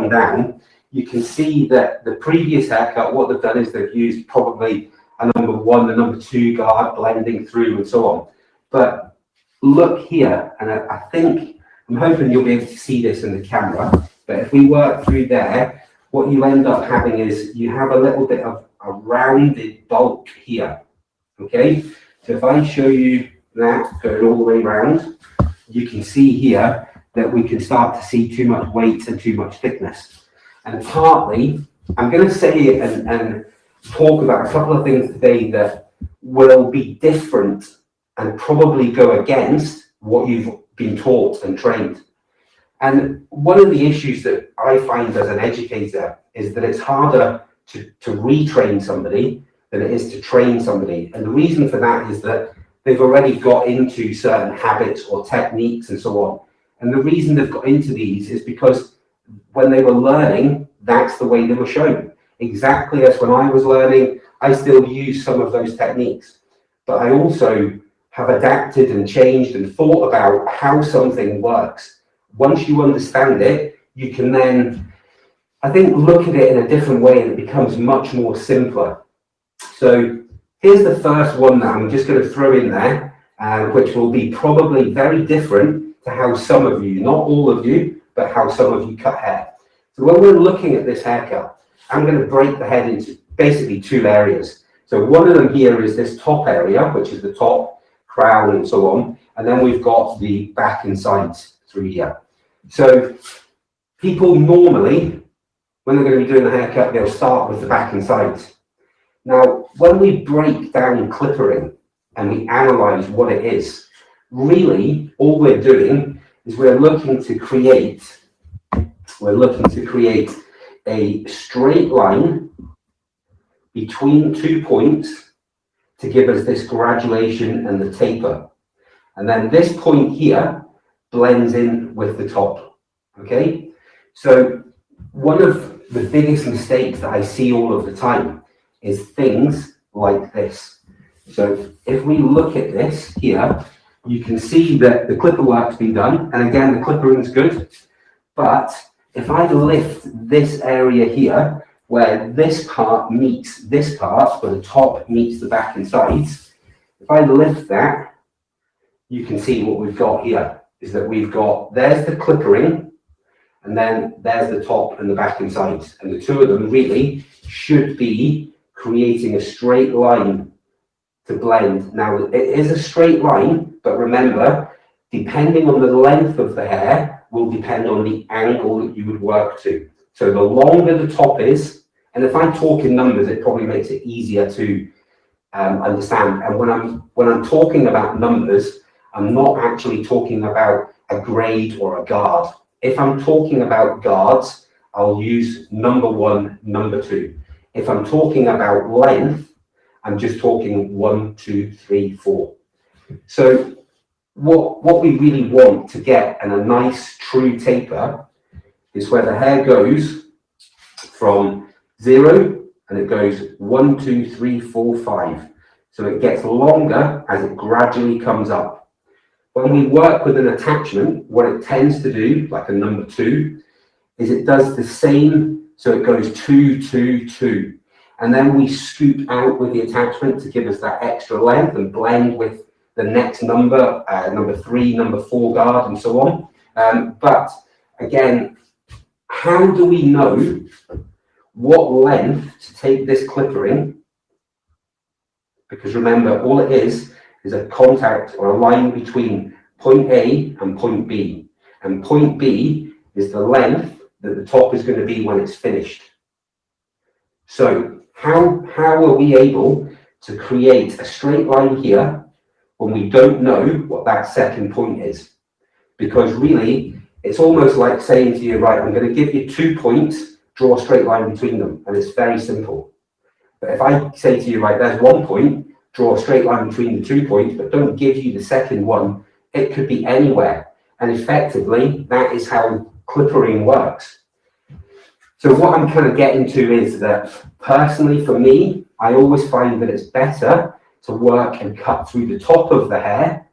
on down, you can see that the previous haircut, what they've done is they've used probably a number 1, a number 2 guard blending through and so on. But look here, and I'm hoping you'll be able to see this in the camera, but if we work through there, what you end up having is you have a little bit of a rounded bulk here, okay? So if I show you that going all the way around, you can see here that we can start to see too much weight and too much thickness. And partly, I'm going to say it and talk about a couple of things today that will be different and probably go against what you've been taught and trained. And one of the issues that I find as an educator is that it's harder to retrain somebody than it is to train somebody. And the reason for that is that they've already got into certain habits or techniques and so on. And the reason they've got into these is because when they were learning, that's the way they were shown. Exactly as when I was learning, I still use some of those techniques. But I also have adapted and changed and thought about how something works. Once you understand it, you can then, I think, look at it in a different way and it becomes much more simpler. So here's the first one that I'm just going to throw in there, which will be probably very different to how some of you, not all of you, but how some of you cut hair. So when we're looking at this haircut, I'm going to break the head into basically 2 areas. So one of them here is this top area, which is the top, crown and so on. And then we've got the back and sides through here. So people normally, when they're going to be doing the haircut, they'll start with the back and sides. Now, when we break down clippering and we analyze what it is, really all we're doing is we're looking to create a straight line between 2 points to give us this graduation and the taper. And then this point here blends in with the top, okay? So one of the biggest mistakes that I see all of the time is things like this. So if we look at this here, you can see that the clipper work's been done. And again, the clippering's good. But if I lift this area here, where this part meets this part, where the top meets the back and sides, if I lift that, you can see what we've got here is that we've got, there's the clippering, and then there's the top and the back and sides. And the 2 of them really should be creating a straight line to blend. Now, it is a straight line, but remember, depending on the length of the hair will depend on the angle that you would work to. So the longer the top is, and if I talk in numbers, it probably makes it easier to understand. And when I'm talking about numbers, I'm not actually talking about a grade or a guard. If I'm talking about guards, I'll use number 1, number 2. If I'm talking about length, I'm just talking 1, 2, 3, 4. So what we really want to get in a nice true taper is where the hair goes from 0 and it goes 1, 2, 3, 4, 5. So it gets longer as it gradually comes up. When we work with an attachment, what it tends to do, like a number 2, is it does the same. So it goes 2, 2, 2. And then we scoop out with the attachment to give us that extra length and blend with the next number, number 3, number 4 guard, and so on. But again, how do we know what length to take this clippering? Because remember, all it is a contact or a line between point A and point B. And point B is the length that the top is going to be when it's finished. So how are we able to create a straight line here when we don't know what that second point is? Because really, it's almost like saying to you, right, I'm going to give you 2 points, draw a straight line between them. And it's very simple. But if I say to you, right, there's 1 point, draw a straight line between the 2 points, but don't give you the second one, it could be anywhere. And effectively, that is how clippering works. So what I'm kind of getting to is that personally for me, I always find that it's better to work and cut through the top of the hair.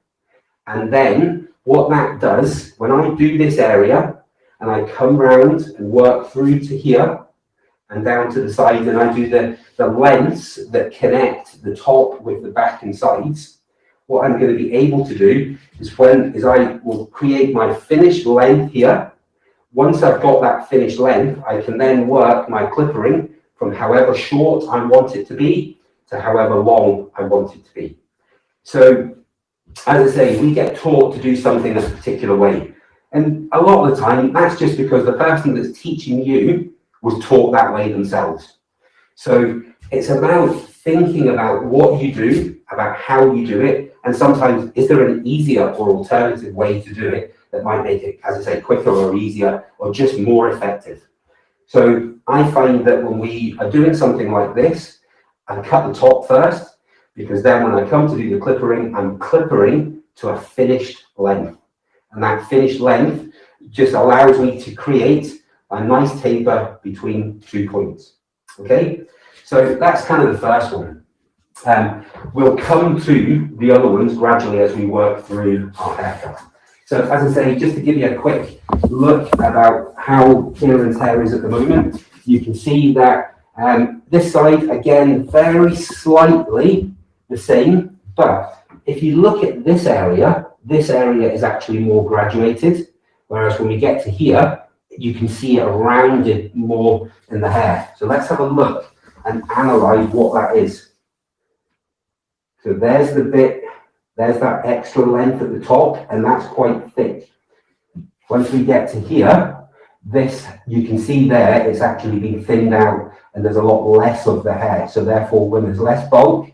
And then what that does, when I do this area, and I come round and work through to here and down to the side, and I do the lengths that connect the top with the back and sides, what I'm going to be able to do is I will create my finished length here. Once I've got that finished length, I can then work my clippering from however short I want it to be to however long I want it to be. So, as I say, we get taught to do something a particular way. And a lot of the time, that's just because the person that's teaching you was taught that way themselves. So it's about thinking about what you do, about how you do it, and sometimes is there an easier or alternative way to do it that might make it, as I say, quicker or easier or just more effective. So I find that when we are doing something like this, I cut the top first, because then when I come to do the clippering, I'm clippering to a finished length. And that finished length just allows me to create a nice taper between 2 points. Okay, so that's kind of the first one. We'll come to the other ones gradually as we work through our haircut. So as I say, just to give you a quick look about how Kieran's hair is at the moment, you can see that this side, again, very slightly the same, but if you look at this area is actually more graduated, whereas when we get to here, you can see it rounded more in the hair. So let's have a look and analyze what that is. So there's the bit, there's that extra length at the top, and that's quite thick. Once we get to here, this, you can see there, it's actually been thinned out and there's a lot less of the hair. So therefore, when there's less bulk,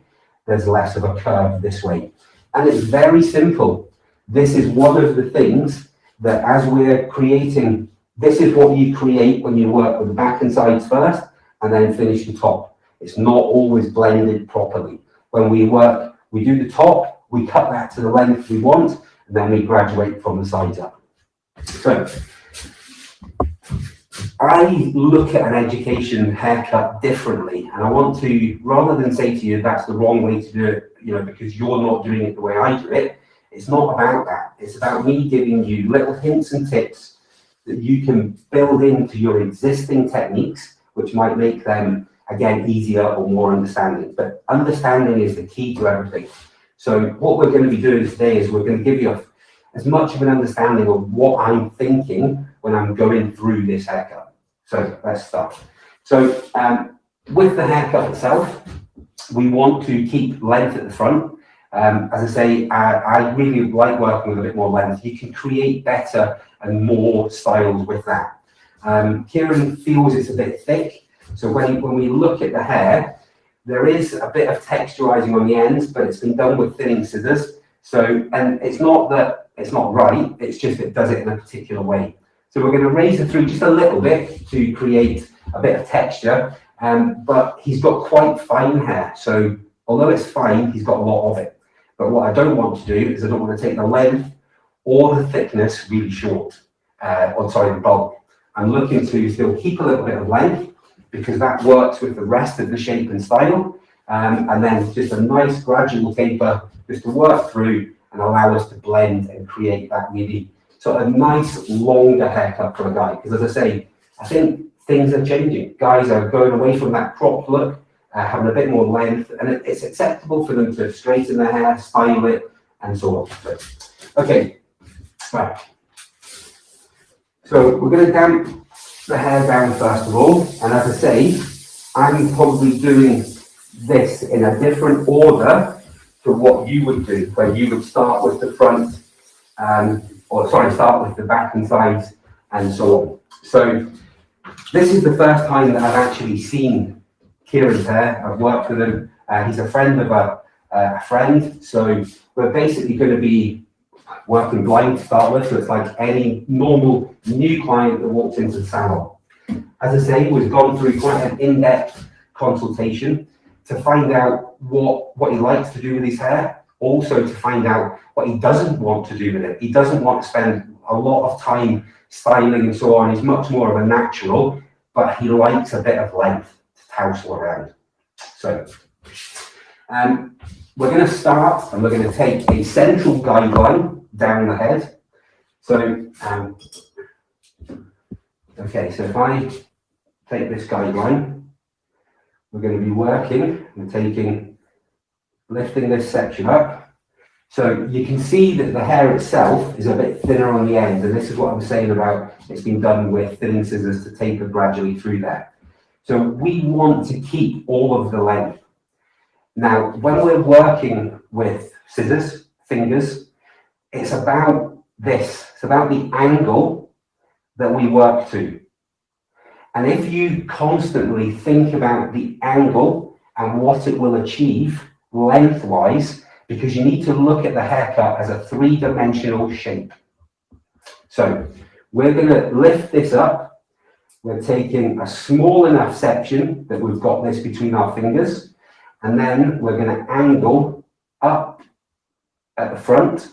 there's less of a curve this way. And it's very simple. This is one of the things that as we're creating, this is what you create when you work with the back and sides first and then finish the top. It's not always blended properly. When we work, we do the top, we cut that to the length we want, and then we graduate from the sides up. So I look at an education haircut differently, and I want to, rather than say to you that's the wrong way to do it, because you're not doing it the way I do it, it's not about that. It's about me giving you little hints and tips that you can build into your existing techniques, which might make them, again, easier or more understanding. But understanding is the key to everything. So what we're going to be doing today is we're going to give you as much of an understanding of what I'm thinking when I'm going through this haircut. So let's start. So with the haircut itself, we want to keep length at the front. As I say, I really like working with a bit more length. You can create better and more styles with that. Kieran feels it's a bit thick. So when we look at the hair, there is a bit of texturizing on the ends, but it's been done with thinning scissors. So, and it's not that it's not right, it's just it does it in a particular way. So we're going to raise it through just a little bit to create a bit of texture, but he's got quite fine hair. So although it's fine, he's got a lot of it. But what I don't want to do is I don't want to take the length or the thickness really short, the bulk. I'm looking to still keep a little bit of length because that works with the rest of the shape and style. And then just a nice gradual taper just to work through and allow us to blend and create that really sort of nice longer haircut for a guy. Because as I say, I think things are changing. Guys are going away from that cropped look, having a bit more length, and it's acceptable for them to straighten their hair, style it, and so on. So, okay, right. So we're going to damp the hair down first of all, and as I say, I'm probably doing this in a different order to what you would do, where you would start with the front, start with the back and sides, and so on. So this is the first time that I've actually seen Kieran's hair. I've worked with him. He's a friend of a friend, so we're basically going to be working blind to start with, so it's like any normal new client that walks into the salon. As I say, we've gone through quite an in-depth consultation to find out what he likes to do with his hair, also to find out what he doesn't want to do with it. He doesn't want to spend a lot of time styling and so on. He's much more of a natural, but he likes a bit of length to tousle around. So we're going to start and we're going to take a central guideline down the head. So Okay, so if I take this guideline, we're going to be working and lifting this section up. So you can see that the hair itself is a bit thinner on the end, and this is what I'm saying about it's been done with thinning scissors to taper gradually through there. So we want to keep all of the length. Now, when we're working with scissors, fingers, it's about this. It's about the angle that we work to. And if you constantly think about the angle and what it will achieve lengthwise, because you need to look at the haircut as a three-dimensional shape. So we're going to lift this up. We're taking a small enough section that we've got this between our fingers, and then we're going to angle up at the front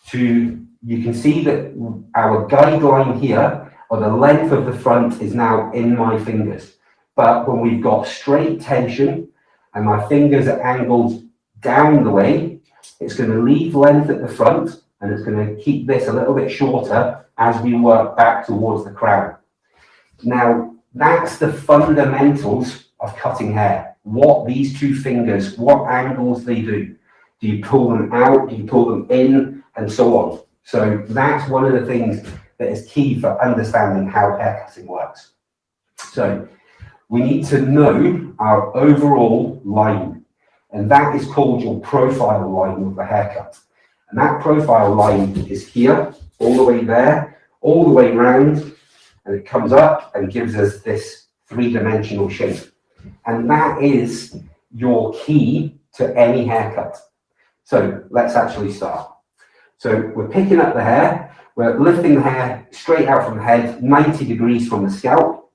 to, you can see that our guideline here, or the length of the front, is now in my fingers. But when we've got straight tension and my fingers are angled down the way, it's going to leave length at the front, and it's going to keep this a little bit shorter as we work back towards the crown. Now, that's the fundamentals of cutting hair. What these two fingers, what angles they do. Do you pull them out? Do you pull them in? And so on. So that's one of the things that is key for understanding how hair cutting works. So we need to know our overall line, and that is called your profile line of the haircut. And that profile line is here, all the way there, all the way round, and it comes up and gives us this three-dimensional shape. And that is your key to any haircut. So let's actually start. So we're picking up the hair, we're lifting the hair straight out from the head, 90 degrees from the scalp,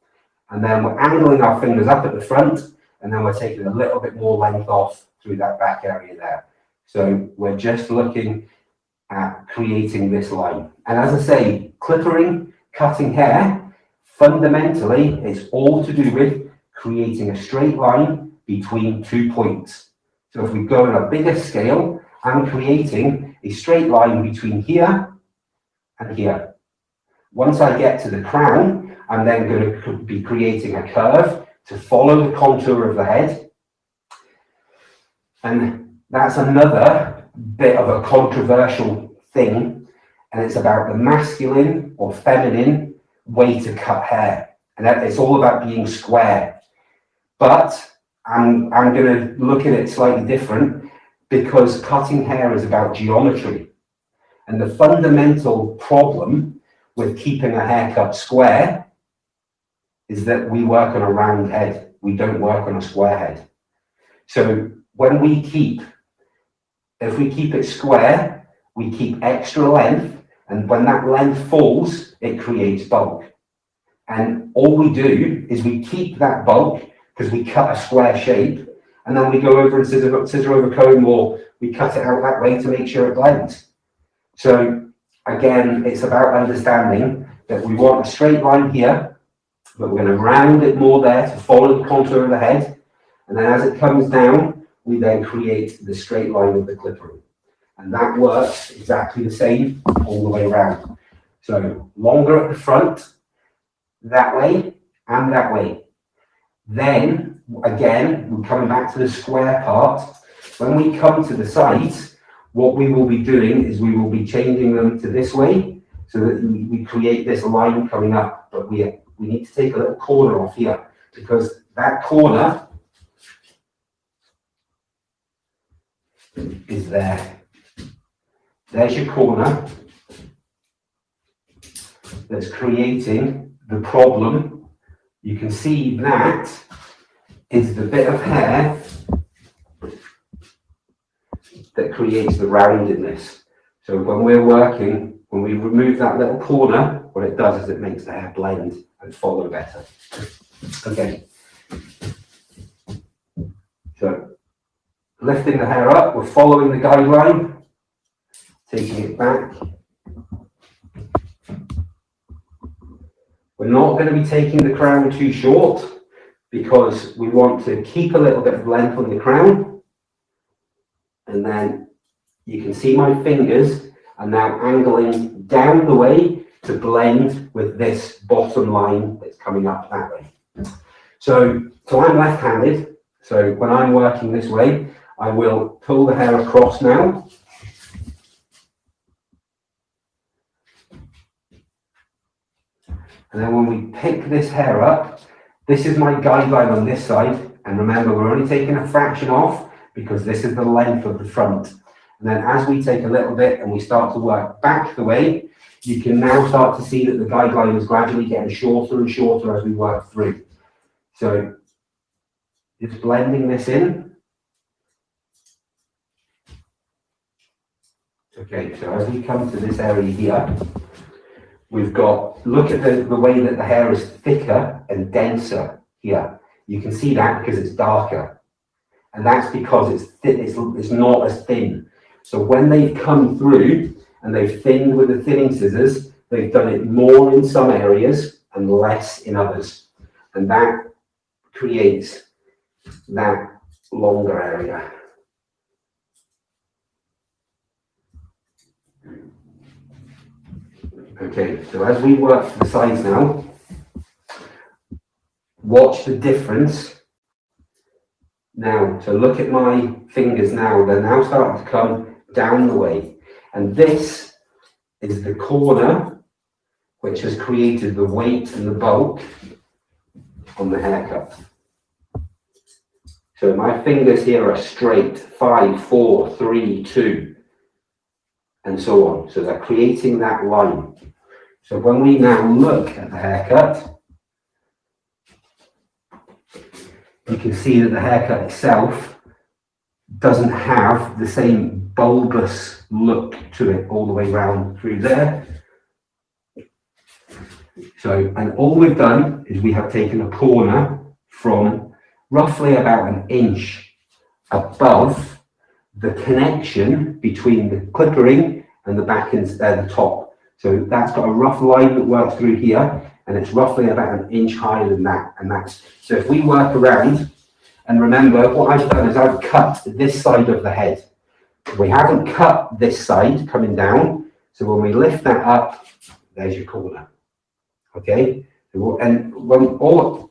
and then we're angling our fingers up at the front, and then we're taking a little bit more length off through that back area there. So we're just looking at creating this line. And as I say, clippering, cutting hair, fundamentally, it's all to do with creating a straight line between 2 points. So if we go on a bigger scale, I'm creating a straight line between here and here. Once I get to the crown, I'm then going to be creating a curve to follow the contour of the head. And that's another bit of a controversial thing, and it's about the masculine or feminine way to cut hair. And it's all about being square. But I'm going to look at it slightly different, because cutting hair is about geometry. And the fundamental problem with keeping a haircut square is that we work on a round head. We don't work on a square head. So if we keep it square, we keep extra length, and when that length falls, it creates bulk. And all we do is we keep that bulk because we cut a square shape, and then we go over and scissor over comb, or we cut it out that way to make sure it blends. So again, it's about understanding that we want a straight line here, but we're going to round it more there to follow the contour of the head. And then as it comes down, we then create the straight line of the clippering. And that works exactly the same all the way around. So longer at the front, that way and that way. Then, again, we're coming back to the square part. When we come to the sides, what we will be doing is we will be changing them to this way, so that we create this line coming up. But we need to take a little corner off here, because that corner is there. There's your corner that's creating the problem. You can see that is the bit of hair that creates the roundedness. So when we're working, when we remove that little corner, what it does is it makes the hair blend and follow better. Okay. So lifting the hair up, we're following the guideline, taking it back. We're not going to be taking the crown too short, because we want to keep a little bit of length on the crown. And then you can see my fingers are now angling down the way to blend with this bottom line that's coming up that way. So I'm left-handed, so when I'm working this way, I will pull the hair across now. And then when we pick this hair up, this is my guideline on this side. And remember, we're only taking a fraction off because this is the length of the front. And then as we take a little bit and we start to work back the way, you can now start to see that the guideline is gradually getting shorter and shorter as we work through. So just blending this in. Okay, so as we come to this area here, we've got, look at the way that the hair is thicker and denser here. You can see that because it's darker. And that's because it's thin, it's not as thin. So when they've come through and they've thinned with the thinning scissors, they've done it more in some areas and less in others. And that creates that longer area. Okay, so as we work to the sides now, watch the difference. Now, so look at my fingers now, they're now starting to come down the way. And this is the corner which has created the weight and the bulk on the haircut. So my fingers here are straight, 5, 4, 3, 2, and so on. So they're creating that line. So when we now look at the haircut, you can see that the haircut itself doesn't have the same bulbous look to it all the way round through there. So, and all we've done is we have taken a corner from roughly about an inch above the connection between the clippering and the back and the top. So that's got a rough line that works through here, and it's roughly about an inch higher than that. And that's, so if we work around, and remember what I've done is I've cut this side of the head. We haven't cut this side coming down. So when we lift that up, there's your corner. Okay. And when all,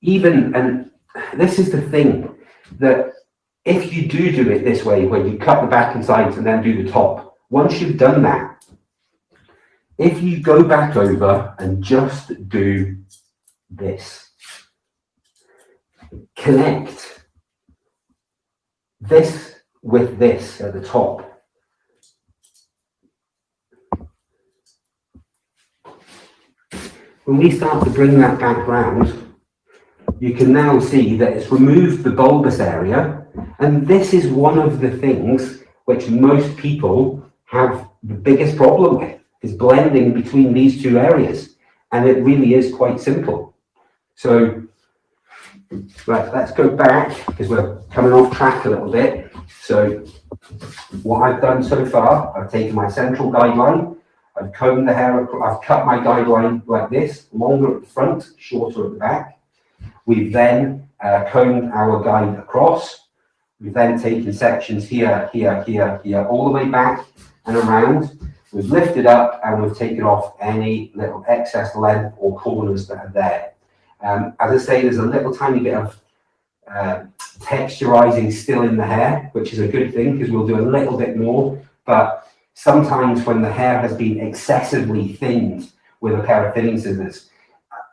even, and this is the thing that if you do it this way, where you cut the back and sides and then do the top, once you've done that, if you go back over and just do this, connect this with this at the top. When we start to bring that back round, you can now see that it's removed the bulbous area, and this is one of the things which most people have the biggest problem with, is blending between these two areas, and it really is quite simple. So right, let's go back because we're coming off track a little bit. So what I've done so far, I've taken my central guideline, I've combed the hair, I've cut my guideline like this, longer at the front, shorter at the back. We've then combed our guide across. We've then taken sections here, here, here, here, all the way back and around. We've lifted up and we've taken off any little excess length or corners that are there. As I say, there's a little tiny bit of texturizing still in the hair, which is a good thing because we'll do a little bit more. But sometimes when the hair has been excessively thinned with a pair of thinning scissors,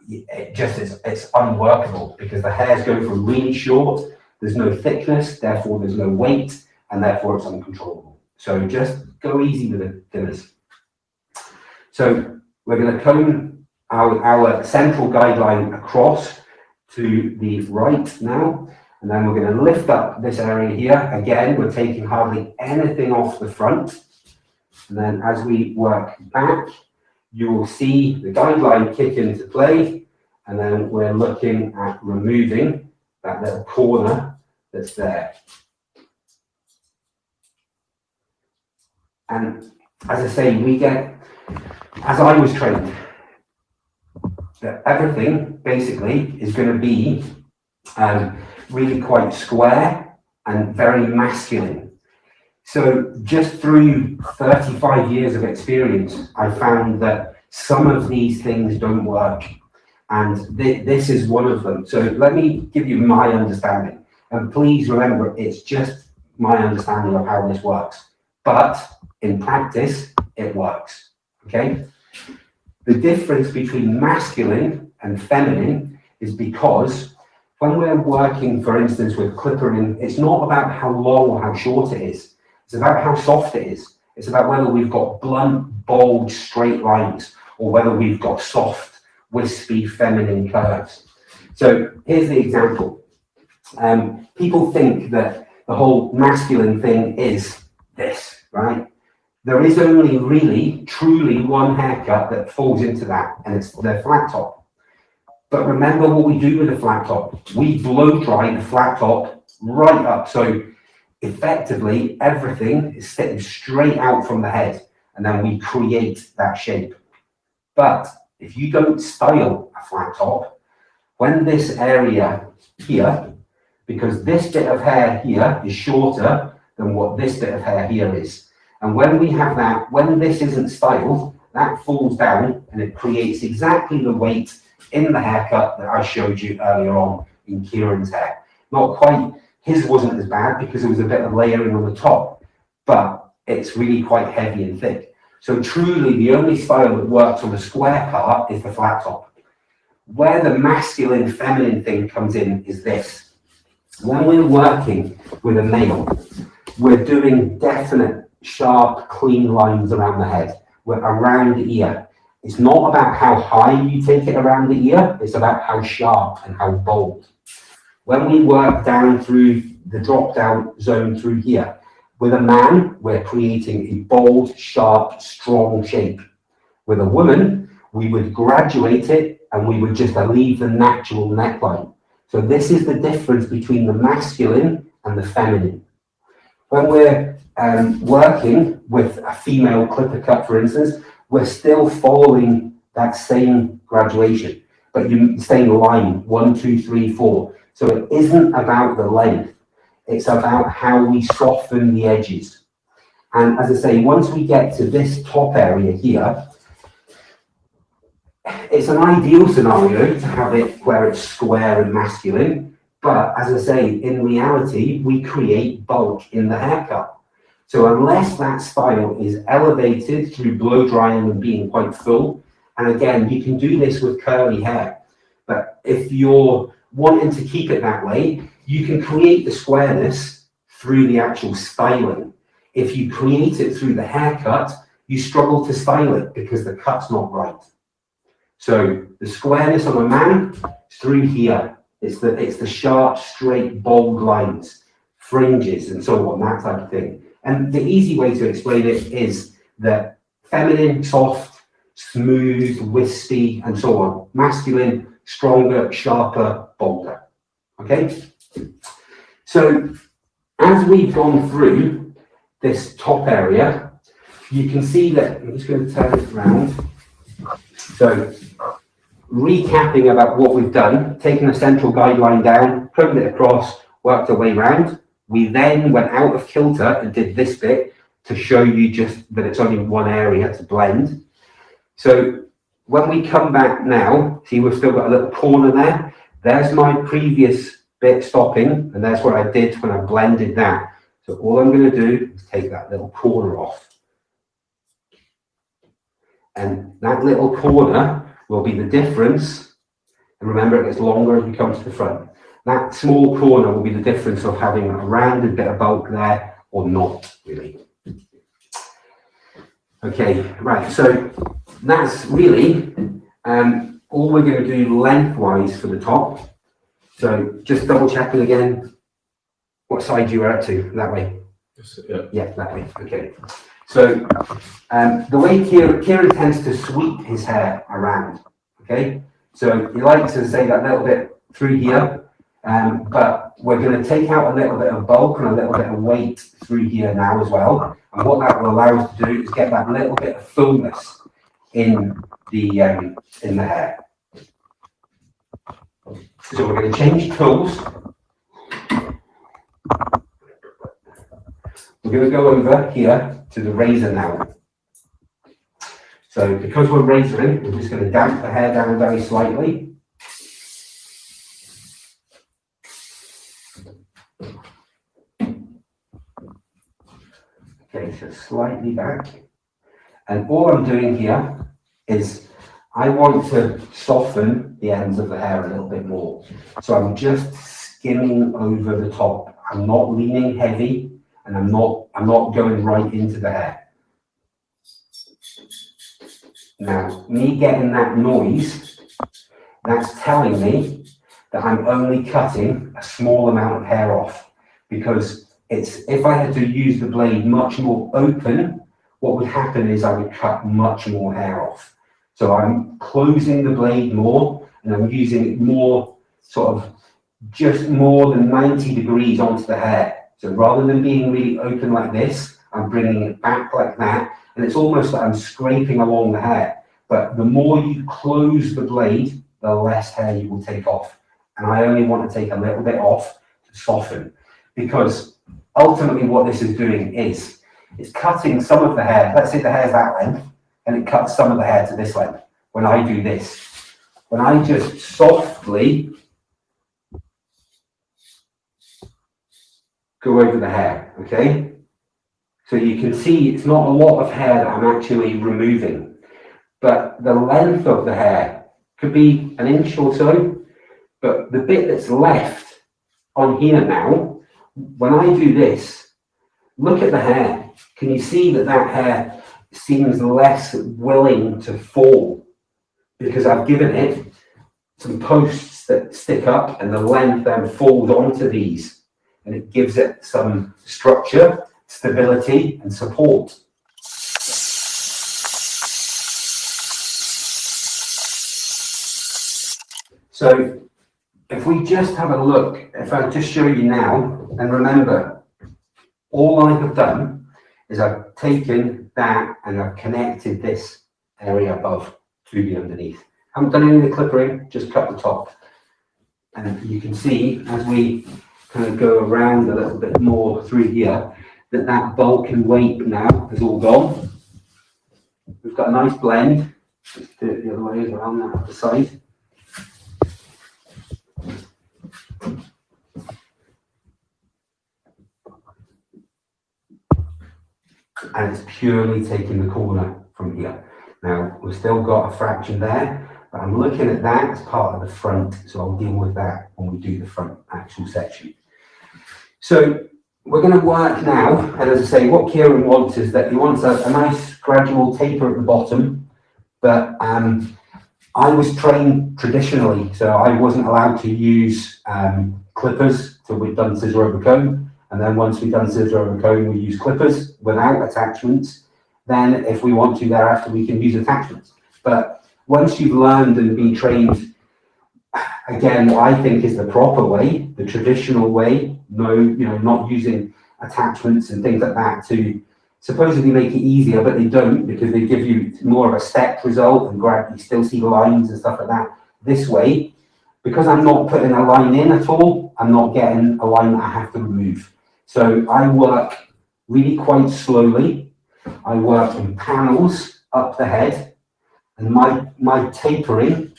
it just is, it's unworkable because the hairs go from really short, there's no thickness, therefore there's no weight, and therefore it's uncontrollable. So just go easy with the thinners. So we're going to comb our central guideline across to the right now, and then we're going to lift up this area here. Again, we're taking hardly anything off the front, and then as we work back, you will see the guideline kick into play, and then we're looking at removing that little corner that's there. And as I say, we get, as I was trained, that everything basically is going to be really quite square and very masculine. So just through 35 years of experience, I found that Some of these things don't work, and this is one of them. So let me give you my understanding, and please remember, it's just my understanding of how this works, but in practice, it works, okay? The difference between masculine and feminine is because when we're working, for instance, with clippering, it's not about how long or how short it is. It's about how soft it is. It's about whether we've got blunt, bold, straight lines, or whether we've got soft, wispy, feminine curves. So here's the example. People think that the whole masculine thing is this, right? There is only really, truly one haircut that falls into that, and it's the flat top. But remember what we do with the flat top. We blow dry the flat top right up. So effectively, everything is sitting straight out from the head, and then we create that shape. But if you don't style a flat top, when this area here, because this bit of hair here is shorter than what this bit of hair here is. And when we have that, when this isn't styled, that falls down and it creates exactly the weight in the haircut that I showed you earlier on in Kieran's hair. Not quite, his wasn't as bad because there was a bit of layering on the top, but it's really quite heavy and thick. So truly the only style that works on the square part is the flat top. Where the masculine feminine thing comes in is this. When we're working with a male, we're doing definite, sharp, clean lines around the head. We're around the ear. It's not about how high you take it around the ear, it's about how sharp and how bold. When we work down through the drop down zone through here, with a man, we're creating a bold, sharp, strong shape. With a woman, we would graduate it and we would just leave the natural neckline. So this is the difference between the masculine and the feminine. When we're working with a female clipper cut, for instance, we're still following that same graduation, but you're staying line 1, 2, 3, 4. So it isn't about the length, it's about how we soften the edges. And as I say, once we get to this top area here, it's an ideal scenario to have it where it's square and masculine, but as I say, in reality, we create bulk in the haircut. So unless that style is elevated through blow drying and being quite full, and again, you can do this with curly hair, but if you're wanting to keep it that way, you can create the squareness through the actual styling. If you create it through the haircut, you struggle to style it because the cut's not right. So the squareness on a man is through here. It's the sharp, straight, bold lines, fringes, and so on, that type of thing. And the easy way to explain it is that feminine, soft, smooth, wispy, and so on. Masculine, stronger, sharper, bolder. Okay? So as we've gone through this top area, you can see that, I'm just going to turn it around. So recapping about what we've done, taken the central guideline down, putting it across, worked our way around. We then went out of kilter and did this bit to show you just that it's only one area to blend. So when we come back now, see we've still got a little corner there. There's my previous bit stopping, and that's what I did when I blended that. So all I'm going to do is take that little corner off. And that little corner will be the difference. And remember, it gets longer as we come to the front. That small corner will be the difference of having a rounded bit of bulk there or not, really. Okay, right, so that's really all we're going to do lengthwise for the top. So just double checking again, what side you were up to, that way? Yeah, that way, okay. So the way Kieran tends to sweep his hair around, okay? So he likes to say that little bit through here, but we're going to take out a little bit of bulk and a little bit of weight through here now as well. And what that will allow us to do is get that little bit of fullness in the hair. So we're going to change tools. We're going to go over here to the razor now. So because we're razoring, we're just going to damp the hair down very slightly. Okay, so slightly back. And all I'm doing here is I want to soften the ends of the hair a little bit more. So I'm just skimming over the top. I'm not leaning heavy, and I'm not going right into the hair. Now, me getting that noise, that's telling me that I'm only cutting a small amount of hair off, because if I had to use the blade much more open, what would happen is I would cut much more hair off. So I'm closing the blade more, and I'm using it more, sort of just more than 90 degrees onto the hair. So rather than being really open like this, I'm bringing it back like that, and it's almost like I'm scraping along the hair. But the more you close the blade, the less hair you will take off. And I only want to take a little bit off to soften, because ultimately what this is doing is it's cutting some of the hair. Let's say the hair's that length, and it cuts some of the hair to this length. When I do this, when I just softly go over the hair, okay? So you can see it's not a lot of hair that I'm actually removing, but the length of the hair could be an inch or so, but the bit that's left on here now, when I do this, look at the hair. Can you see that that hair seems less willing to fall? Because I've given it some posts that stick up, and the length then falls onto these, and it gives it some structure, stability, and support. So if we just have a look, if I just show you now, and remember, all I have done is I've taken that and I've connected this area above to the underneath. I haven't done any of the clippering, just cut the top. And you can see as we kind of go around a little bit more through here, that bulk and weight now is all gone. We've got a nice blend. Let's do it the other way around that other side. And it's purely taking the corner from here. Now, we've still got a fraction there, but I'm looking at that as part of the front, so I'll deal with that when we do the front actual section. So we're going to work now, and as I say, what Kieran wants is that he wants a nice gradual taper at the bottom, but I was trained traditionally, so I wasn't allowed to use clippers till we'd done scissor over comb. And then once we've done scissor over comb, we use clippers without attachments. Then if we want to thereafter, we can use attachments. But once you've learned and been trained, again, what I think is the proper way, the traditional way, not using attachments and things like that to supposedly make it easier, but they don't, because they give you more of a step result and you still see lines and stuff like that. This way, because I'm not putting a line in at all, I'm not getting a line that I have to remove. So I work really quite slowly. I work in panels up the head, and my tapering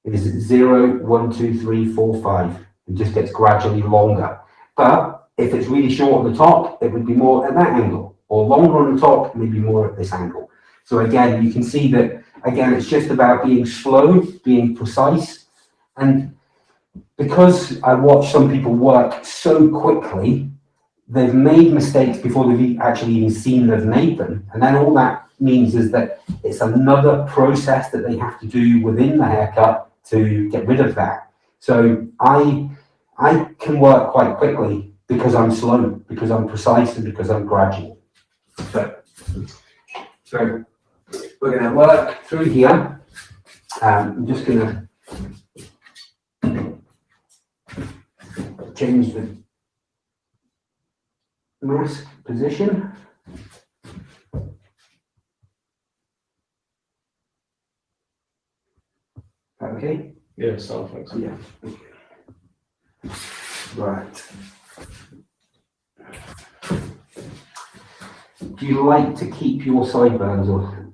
is 0, 1, 2, 3, 4, 5. It just gets gradually longer. But if it's really short at the top, it would be more at that angle, or longer on the top, maybe more at this angle. So again, you can see that, again, it's just about being slow, being precise. And because I watch some people work so quickly, they've made mistakes before they've actually even seen they've made them. And then all that means is that it's another process that they have to do within the haircut to get rid of that. So I can work quite quickly because I'm slow, because I'm precise, and because I'm gradual. So we're going to work through here. I'm just going to change the mask position. Okay? Yeah, sounds like so. Yeah. Right. Do you like to keep your sideburns or?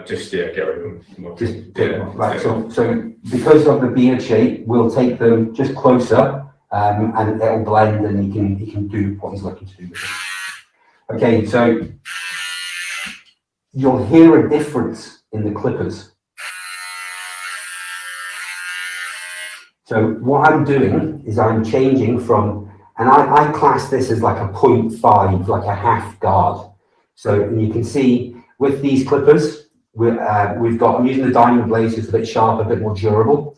Just get rid of them. Just pick them up. Right. So because of the beard shape, we'll take them just closer, and it'll blend, and he can do what he's looking to do with it. Okay, so you'll hear a difference in the clippers. So what I'm doing is I'm changing from, and I class this as like a 0.5, like a half guard. So, and you can see with these clippers, we've got, I'm using the diamond blades, so it's a bit sharp, a bit more durable.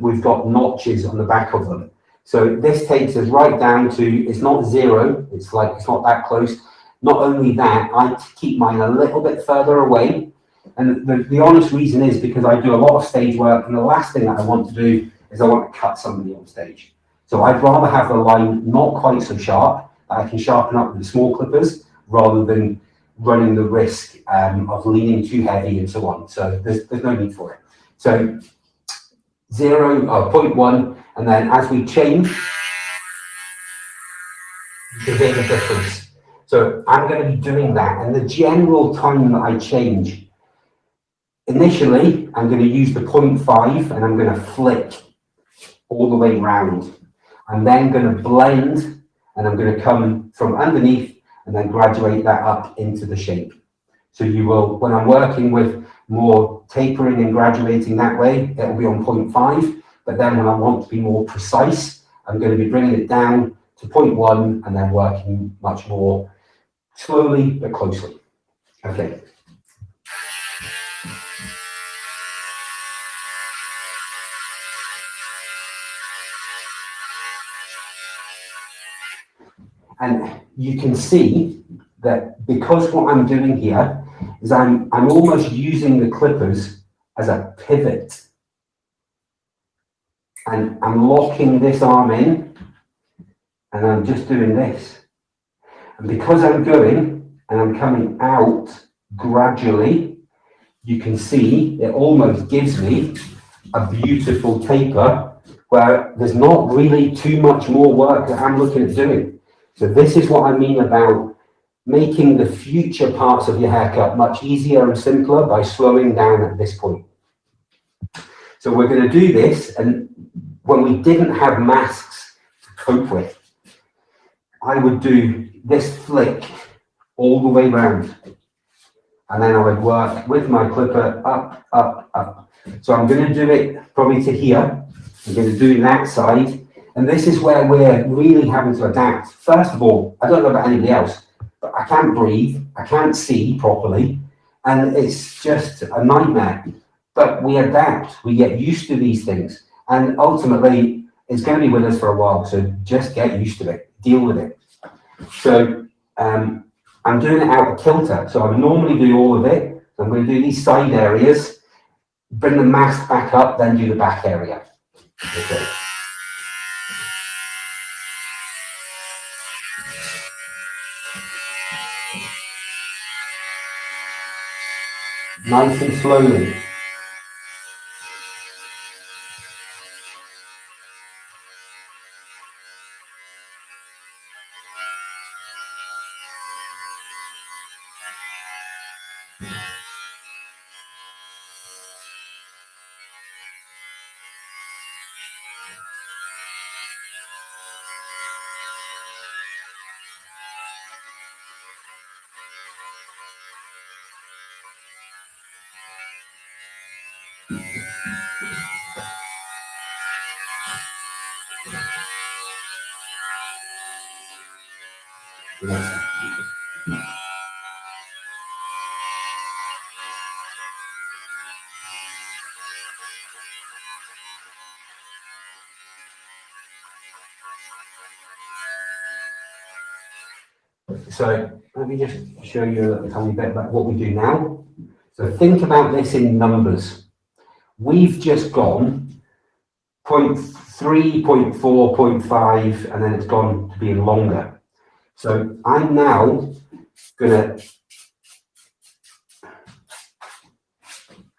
We've got notches on the back of them. So this takes us right down to, it's not 0, it's not that close. Not only that, I keep mine a little bit further away. And the honest reason is because I do a lot of stage work, and the last thing that I want to do is I want to cut somebody on stage. So I'd rather have the line not quite so sharp, that I can sharpen up with the small clippers, rather than running the risk of leaning too heavy and so on. So there's no need for it. So 0.1, and then as we change, you can hear the difference. So I'm going to be doing that, and the general time that I change, initially, I'm going to use the 0.5, and I'm going to flick all the way round. I'm then going to blend, and I'm going to come from underneath and then graduate that up into the shape. So you will, when I'm working with more tapering and graduating that way, it'll be on 0.5. But then when I want to be more precise, I'm going to be bringing it down to 0.1 and then working much more slowly but closely. Okay. And you can see that because what I'm doing here is I'm almost using the clippers as a pivot. And I'm locking this arm in, and I'm just doing this. And because I'm going and I'm coming out gradually, you can see it almost gives me a beautiful taper where there's not really too much more work that I'm looking at doing. So this is what I mean about making the future parts of your haircut much easier and simpler by slowing down at this point. So we're going to do this, and when we didn't have masks to cope with, I would do this flick all the way round, and then I would work with my clipper up, up, up. So I'm going to do it probably to here. I'm going to do that side. And this is where we're really having to adapt. First of all, I don't know about anybody else, but I can't breathe, I can't see properly, and it's just a nightmare. But we adapt, we get used to these things, and ultimately, it's going to be with us for a while, so just get used to it, deal with it. So I'm doing it out of kilter, so I would normally do all of it. So I'm going to do these side areas, bring the mask back up, then do the back area. Okay. Nice and slowly. Yes. So let me just show you a tiny bit about what we do now. So think about this in numbers. We've just gone 0.3, 0.4, 0.5, and then it's gone to being longer. So I'm now going to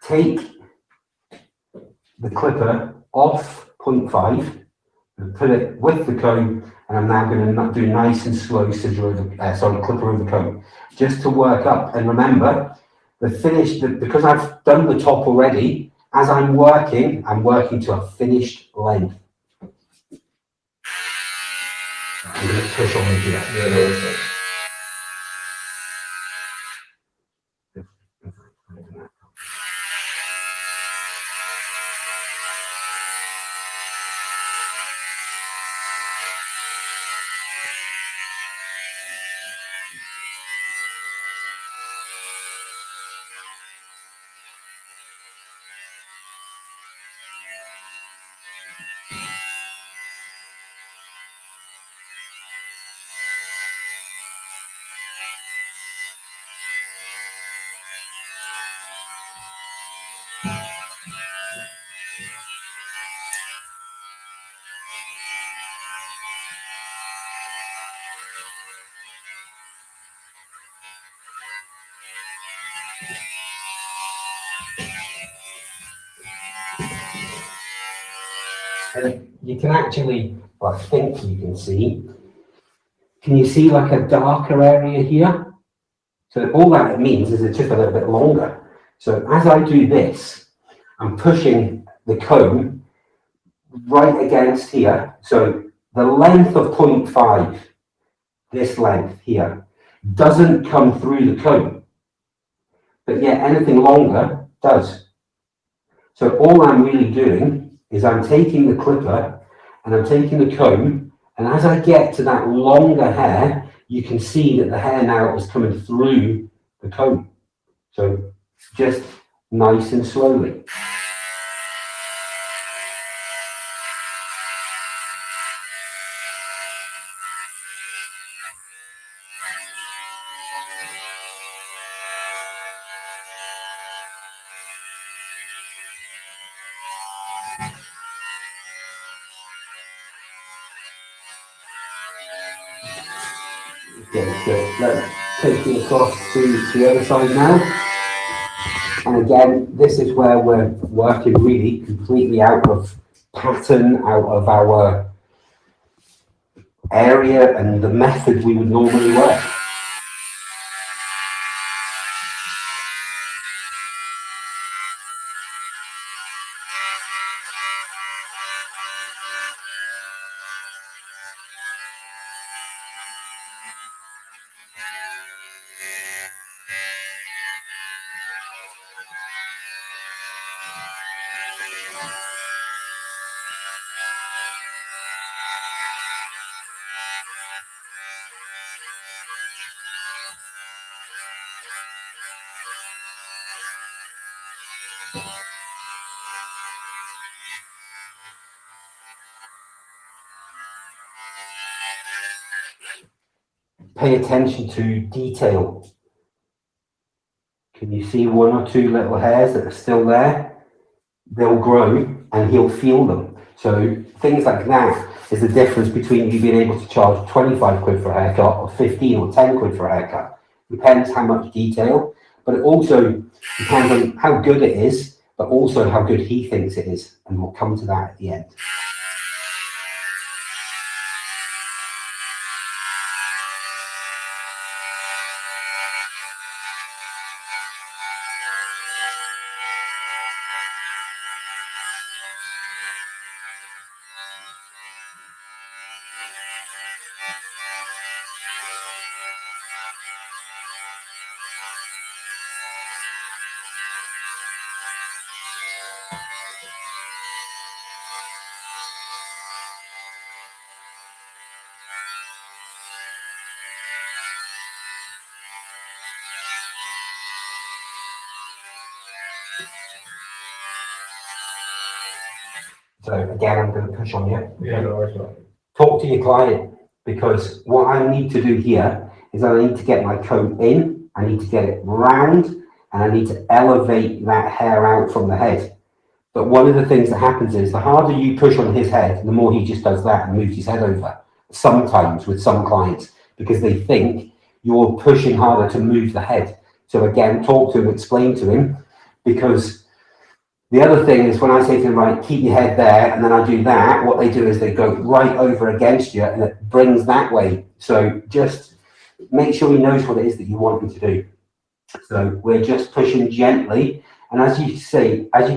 take the clipper off 0.5 and put it with the comb, and I'm now going to do nice and slow clipper over comb, just to work up. And remember, because I've done the top already, as I'm working to a finished length. I'm going to push on here. Yeah, no, it's fine. And you can actually, well, I think you can you see like a darker area here? So all that it means is it's just a little bit longer. So as I do this, I'm pushing the comb right against here. So the length of 0.5, this length here, doesn't come through the comb, but yet anything longer does. So all I'm really doing is I'm taking the clipper and I'm taking the comb, and as I get to that longer hair, you can see that the hair now is coming through the comb. So just nice and slowly. Okay, so let's take it across to the other side now. And again, this is where we're working really completely out of pattern, out of our area and the method we would normally work. Pay attention to detail. Can you see one or two little hairs that are still there? They'll grow and he'll feel them. So things like that is the difference between you being able to charge 25 quid for a haircut or 15 or 10 quid for a haircut. Depends how much detail, but it also depends on how good it is, but also how good he thinks it is. And we'll come to that at the end. So again, I'm going to push on you. Yeah, no, it's not. Talk to your client, because what I need to do here is I need to get my comb in, I need to get it round, and I need to elevate that hair out from the head. But one of the things that happens is the harder you push on his head, the more he just does that and moves his head over. Sometimes with some clients, because they think you're pushing harder to move the head. So again, talk to him, explain to him, because the other thing is when I say to them, right, keep your head there, and then I do that, what they do is they go right over against you and it brings that way. So just make sure he knows what it is that you want him to do. So we're just pushing gently. And as you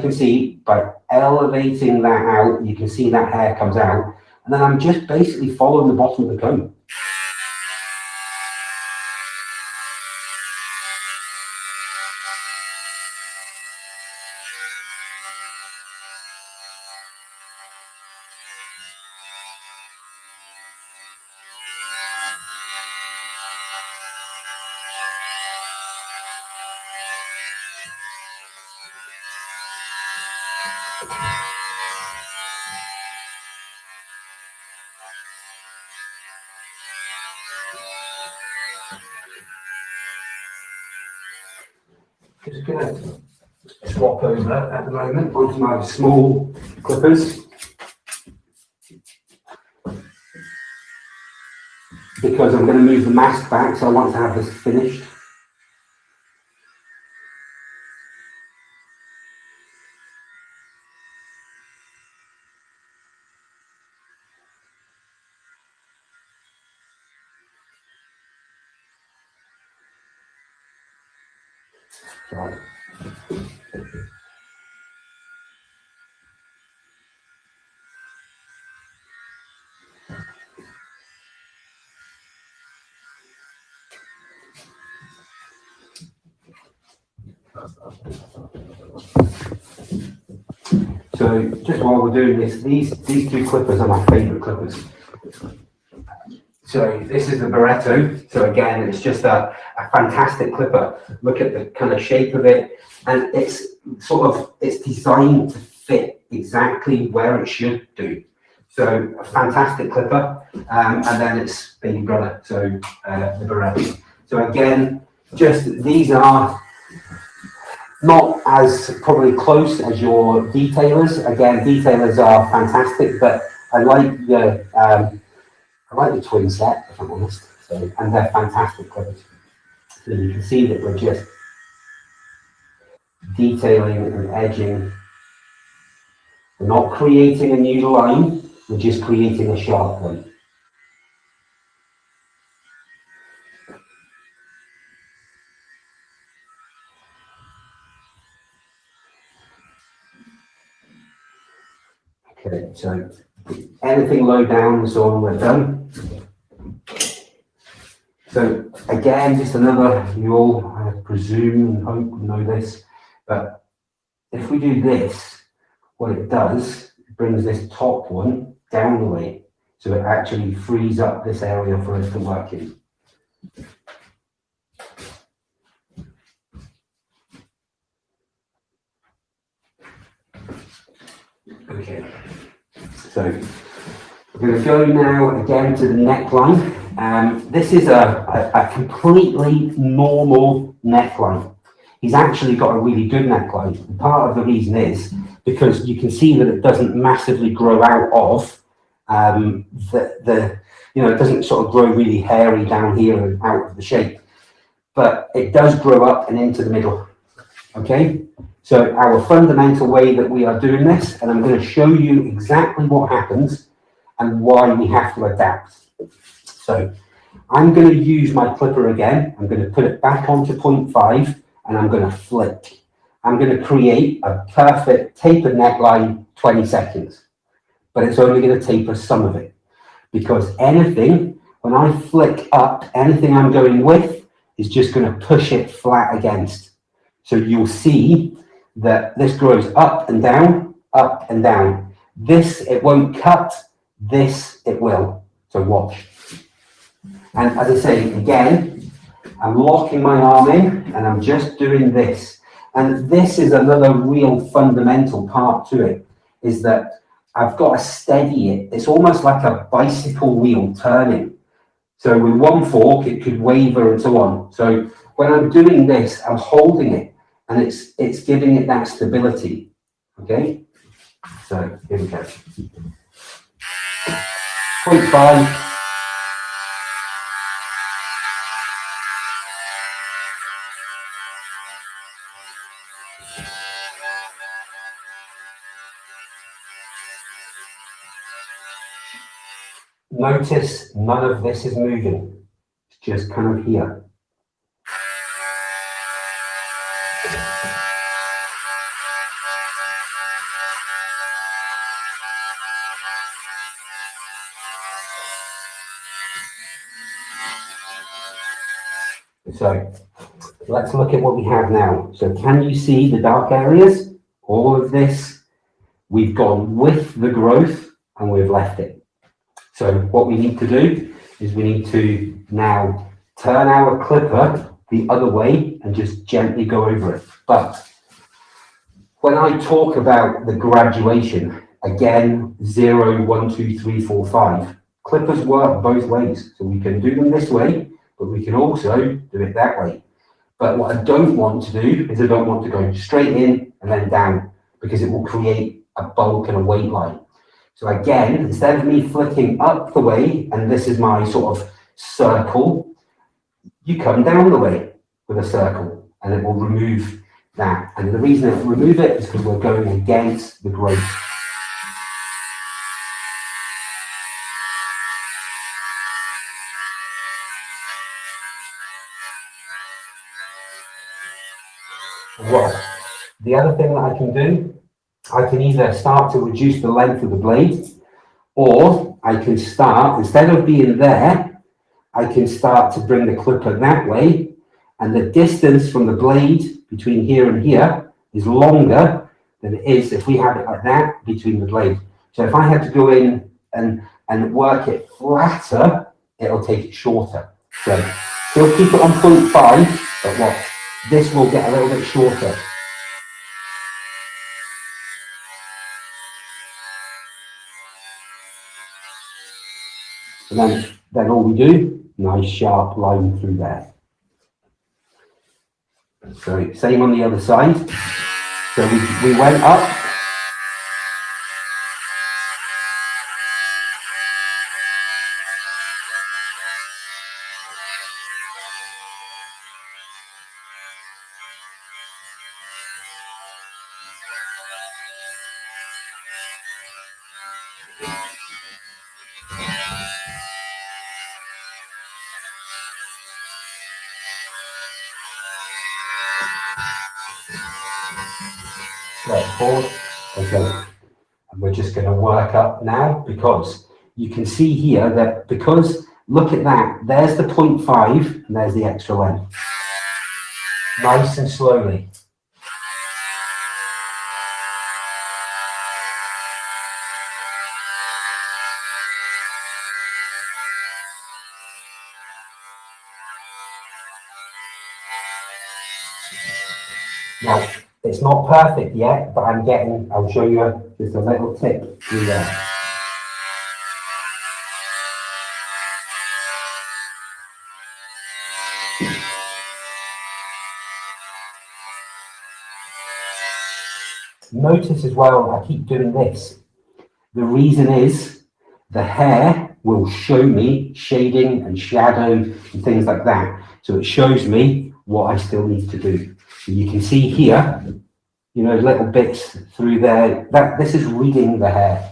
can see, by elevating that out, you can see that hair comes out. And then I'm just basically following the bottom of the comb. Just going to swap over at the moment onto my small clippers, because I'm going to move the mask back, so I want to have this finished. Right. So just while we're doing this, these two clippers are my favourite clippers. So this is the Barretto. So again, it's just a fantastic clipper. Look at the kind of shape of it, and it's designed to fit exactly where it should do. So a fantastic clipper, and then it's baby brother, so the Barretto. So again, just these are not as probably close as your detailers. Again, detailers are fantastic, but I like the twin set, if I'm honest. So, and they're fantastic clippers. So you can see that we're just detailing and edging. We're not creating a new line, we're just creating a sharp one. Okay, so anything low down, so on, we're done. So again, just another, you all, I presume and hope know this, but if we do this, what it does, it brings this top one down the way, so it actually frees up this area for us to work in. Okay, so we're going to go now again to the neckline. This is a completely normal neckline. He's actually got a really good neckline. Part of the reason is because you can see that it doesn't massively grow out of it doesn't sort of grow really hairy down here and out of the shape, but it does grow up and into the middle. Okay, so our fundamental way that we are doing this, and I'm going to show you exactly what happens and why we have to adapt. So I'm going to use my clipper again. I'm going to put it back onto 0.5 and I'm going to flick. I'm going to create a perfect tapered neckline, 20 seconds, but it's only going to taper some of it, because anything, when I flick up, anything I'm going with is just going to push it flat against. So you'll see that this grows up and down, up and down. This, it won't cut. This, it will. So watch. And as I say, again, I'm locking my arm in and I'm just doing this. And this is another real fundamental part to it, is that I've got to steady it. It's almost like a bicycle wheel turning. So with one fork, it could waver and so on. So when I'm doing this, I'm holding it and it's giving it that stability. Okay? So here we go. 0.5. Notice none of this is moving. It's just kind of here. So let's look at what we have now. So can you see the dark areas? All of this, we've gone with the growth and we've left it. So what we need to do is we need to now turn our clipper the other way and just gently go over it. But when I talk about the graduation, again, 0, 1, 2, 3, 4, 5, clippers work both ways. So we can do them this way, but we can also do it that way. But what I don't want to do is I don't want to go straight in and then down, because it will create a bulk and a weight line. So again, instead of me flicking up the way, and this is my sort of circle, you come down the way with a circle and it will remove that. And the reason it will remove it is because we're going against the growth. Well, the other thing that I can do, I can either start to reduce the length of the blade, or I can start, instead of being there, I can start to bring the clipper that way, and the distance from the blade between here and here is longer than it is if we had it like that between the blade. So if I had to go in and work it flatter, it'll take it shorter. So still keep it on 0.5, but what? This will get a little bit shorter. And then all we do, nice sharp line through there. So same on the other side. So we went up. Forward. Okay, and we're just going to work up now, because you can see here that, because look at that, there's the 0.5 and there's the extra length. Nice and slowly. Now, it's not perfect yet, but I'll show you just a little tip through there. Notice as well, I keep doing this. The reason is the hair will show me shading and shadow and things like that. So it shows me what I still need to do. So you can see here, you know, little bits through there. This is reading the hair.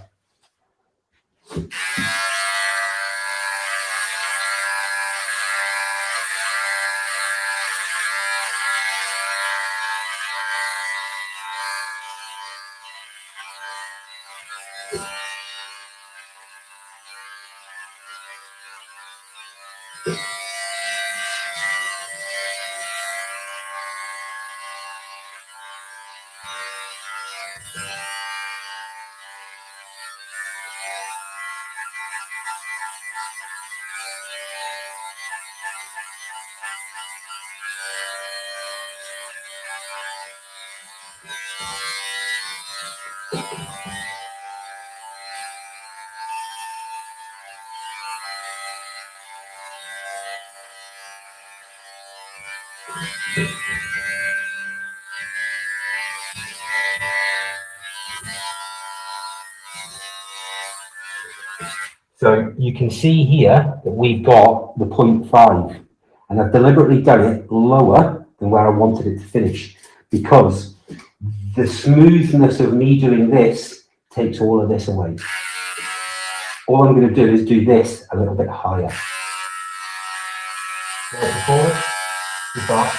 So you can see here that we've got the 0.5, and I've deliberately done it lower than where I wanted it to finish, because the smoothness of me doing this takes all of this away. All I'm going to do is do this a little bit higher. Forward, back.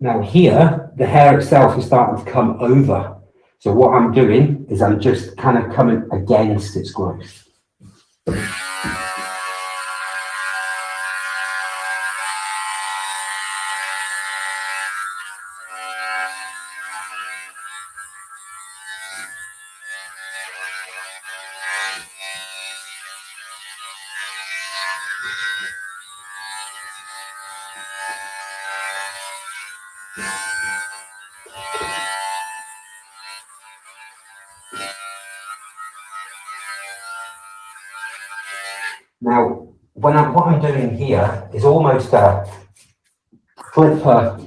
Now here, the hair itself is starting to come over. So what I'm doing is I'm just kind of coming against its growth. Now, what I'm doing here is almost a clipper,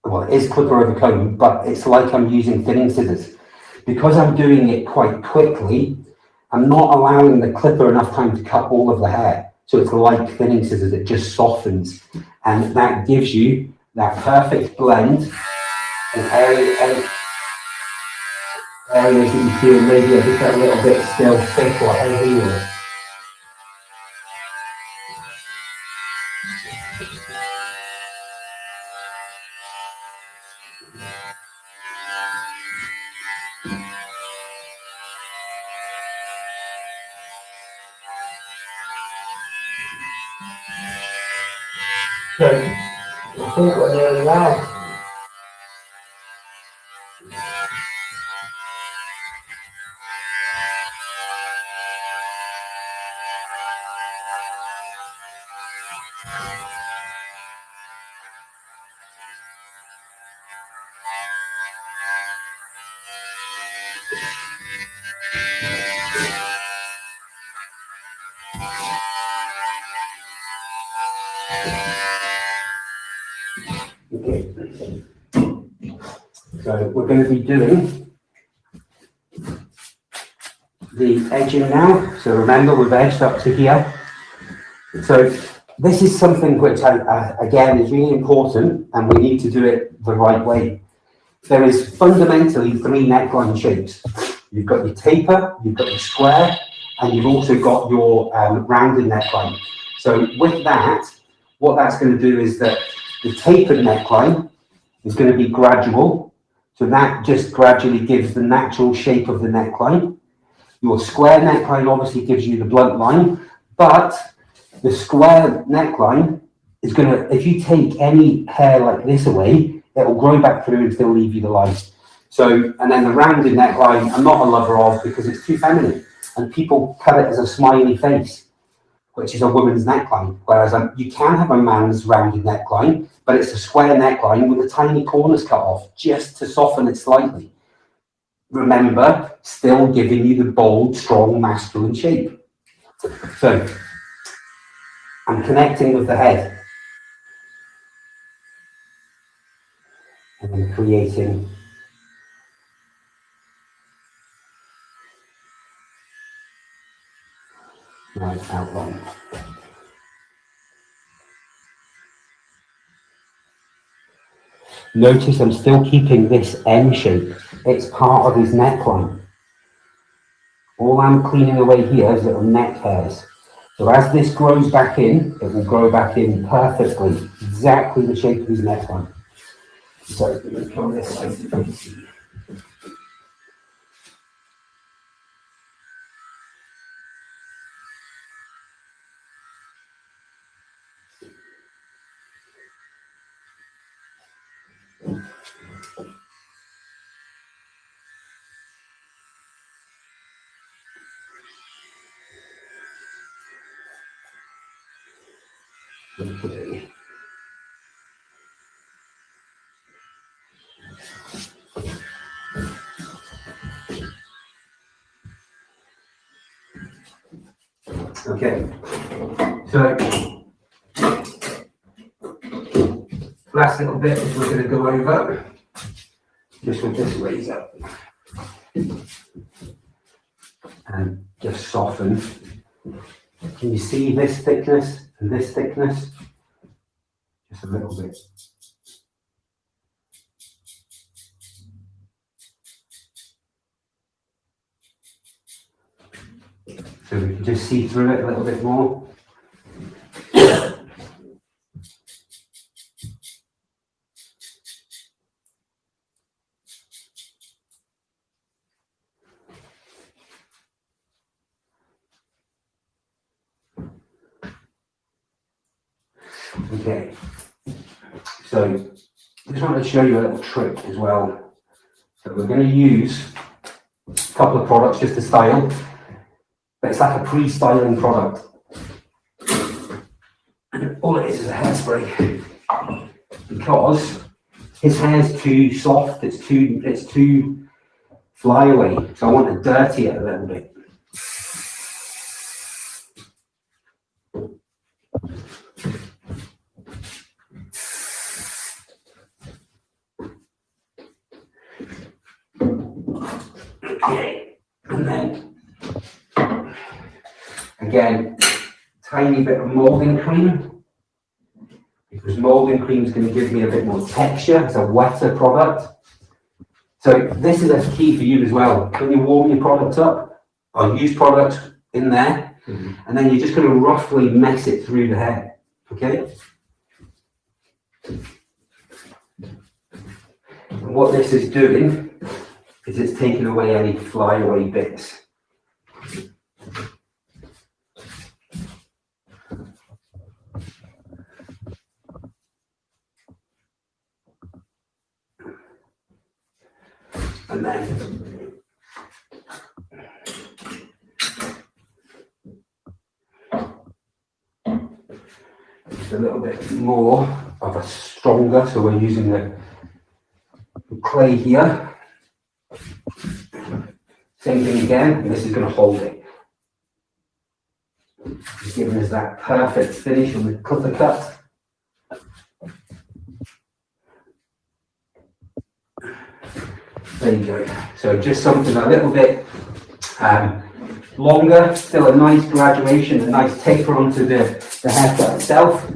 well, it is clipper over comb, but it's like I'm using thinning scissors. Because I'm doing it quite quickly, I'm not allowing the clipper enough time to cut all of the hair. So it's like thinning scissors, it just softens. And that gives you that perfect blend of areas that you feel maybe just a little bit still thick or heavy. Or so I think we're nearly there. Okay. So we're going to be doing the edging now. So remember, we've edged up to here. So this is something which, again, is really important, and we need to do it the right way. There is fundamentally three neckline shapes. You've got your taper, you've got your square, and you've also got your rounded neckline. So with that, what that's going to do is that the tapered neckline is going to be gradual. So that just gradually gives the natural shape of the neckline. Your square neckline obviously gives you the blunt line, but the square neckline is going to, if you take any hair like this away, it will grow back through and still leave you the line. So, and then the rounded neckline, I'm not a lover of because it's too feminine, and people cut it as a smiley face, which is a woman's neckline. Whereas you can have a man's rounded neckline, but it's a square neckline with the tiny corners cut off just to soften it slightly. Remember, still giving you the bold, strong, masculine shape. So, I'm connecting with the head. And then creating nice outline. Notice I'm still keeping this M shape. It's part of his neckline. All I'm cleaning away here is little neck hairs. So as this grows back in, it will grow back in perfectly, exactly the shape of his neckline. So let me come this way so you can see. Okay. Okay, so last little bit is we're going to go over just with this razor and just soften. Can you see this thickness and this thickness? Just a little bit. So we can just see through it a little bit more. Okay, so just wanted to show you a little trick as well. So we're going to use a couple of products just to style, but it's like a pre-styling product. All it is a hairspray, because his hair's too soft, it's too flyaway, so I want to dirty it a little bit. Okay, and then again, tiny bit of moulding cream, because moulding cream is going to give me a bit more texture. It's a wetter product. So this is a key for you as well. When you warm your products up, I'll use products in there, and then you're just going to roughly mess it through the hair. Okay? And what this is doing is it's taking away any flyaway bits. And then just a little bit more of a stronger, so we're using the clay here. Same thing again, and this is going to hold it. Just giving us that perfect finish on the cutter cut. There you go. So just something a little bit longer, still a nice graduation, a nice taper onto the haircut itself.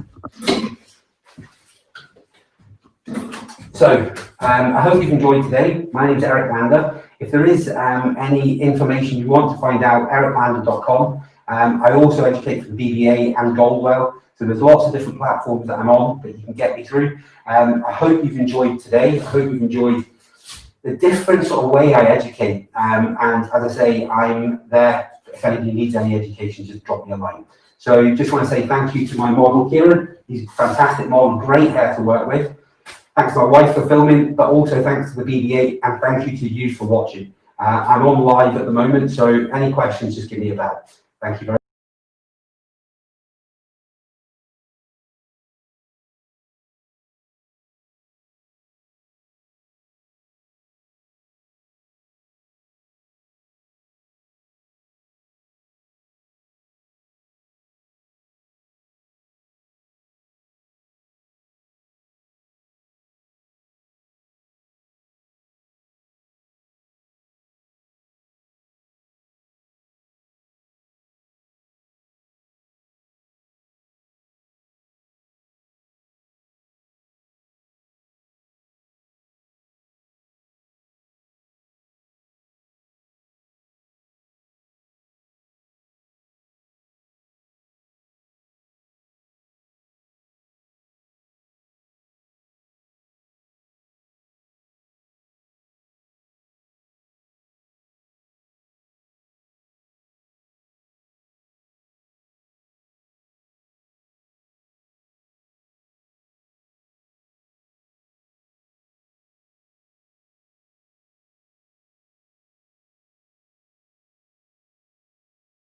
So I hope you've enjoyed today. My name is Erik Lander. If there is any information you want to find out, eriklander.com. I also educate for the BBA and Goldwell, so there's lots of different platforms that I'm on that you can get me through. I hope you've enjoyed today. I hope you've enjoyed the different sort of way I educate. And as I say, I'm there. If anybody needs any education, just drop me a line. So just want to say thank you to my model, Kieran. He's a fantastic model, great hair to work with. Thanks to my wife for filming, but also thanks to the BBA, and thank you to you for watching. I'm on live at the moment, so any questions, just give me a bell. Thank you very much.